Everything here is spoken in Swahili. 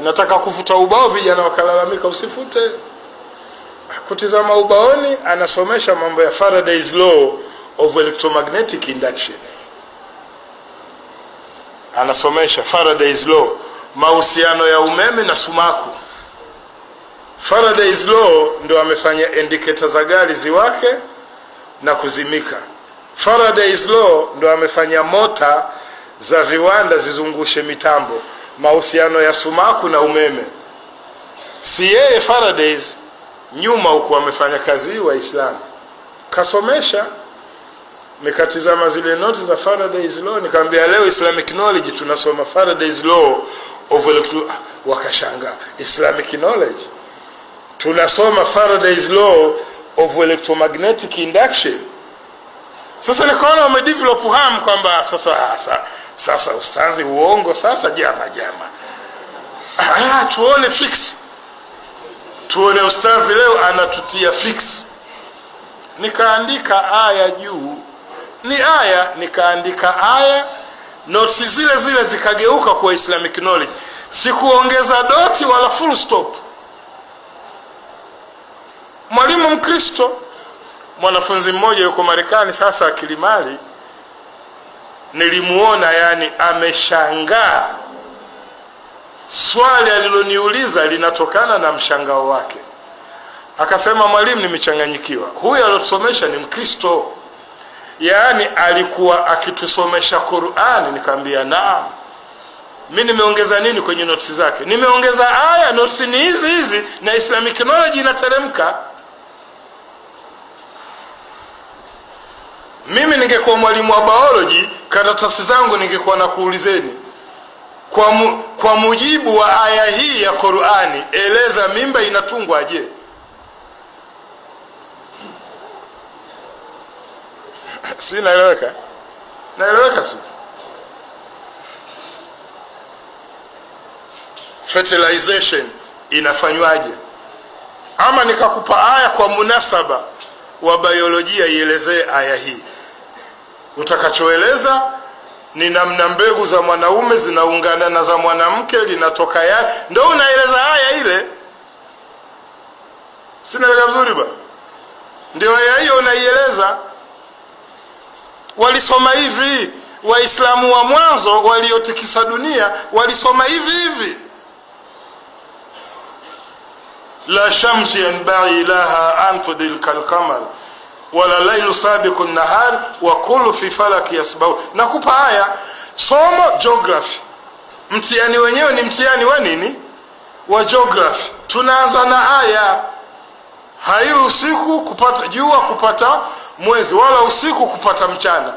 nataka kufuta ubao, vijana wakalalamika usifute. Kutizama ubaoni, anasomesha mambo ya Faraday's law of electromagnetic induction. Anasomesha Faraday's law, mahusiano ya umeme na sumaku. Faraday's law ndio amefanya indicator za gari ziwake na kuzimika. Faraday's law ndio amefanya mota za viwanda zizungushe mitambo, mahusiano ya sumaku na umeme. Si yeye Faraday's nyuma huko amefanya kazi wa Islam. Kasomesha, nikatizama zile notes za Faraday's law, nikamwambia leo Islamic knowledge tunasoma Faraday's law of wakashanga. Islamic knowledge tunasoma Faraday's law of electromagnetic induction. Sasa nikaona wamedevelop ham kwamba sasa ustadhi uongo, sasa jama tuone fix, tuone ustadhi leo anatutia fix. Nikaandika aya juu, ni aya, nikaandika aya, notes zile zikageuka kwa Islamic knowledge. Sikuongeza doti wala full stop. Mwalimu Mkristo, mwanafunzi mmoja yuko Marekani sasa akilimali, nilimuona yani ameshangaa. Swali aliloniuliza linatokana na mshangao wake. Akasema, mwalimu, nimechanganyikiwa. Huyu alitusomesha ni Mkristo, yani alikuwa akitusomesha Qur'ani. Nikamwambia naam. Mimi nimeongeza nini kwenye notes zake? Nimeongeza aya, notes ni hizi na Islamic knowledge inateremka. Mimi ningekuwa mwalimu wa biology, karatasi zangu ningekuwa na kuulizeni, kwa mujibu wa aya hii ya Qur'ani, eleza mimba inatungwa aje? Sio, naeleweka? Naeleweka sio? Fertilization inafanywaje? Ama nikakupa aya kwa munasaba wa biolojia, ielezee aya hii. Utakachoeleza ni namna mbegu za mwanaume zinaungana na za mwanamke, linatoka ndio unaeleza aya ile. Sina vizuri ba? Ndio aya hiyo unaieleza. Walisoma hivi Waislamu wa mwanzo waliotikisa dunia, walisoma hivi. La shamsi yanbaghi laha an tudrika al-qamar wala laylu sabiqu an-nahar wa kullu fi falaki yasbahu. Nakupa aya, somo geography. Mtihani wenyewe ni mtihani wa nini? Wa geography. Tunaanza na aya. Hayu usiku kupata jua kupata mwezi, wala usiku kupata mchana.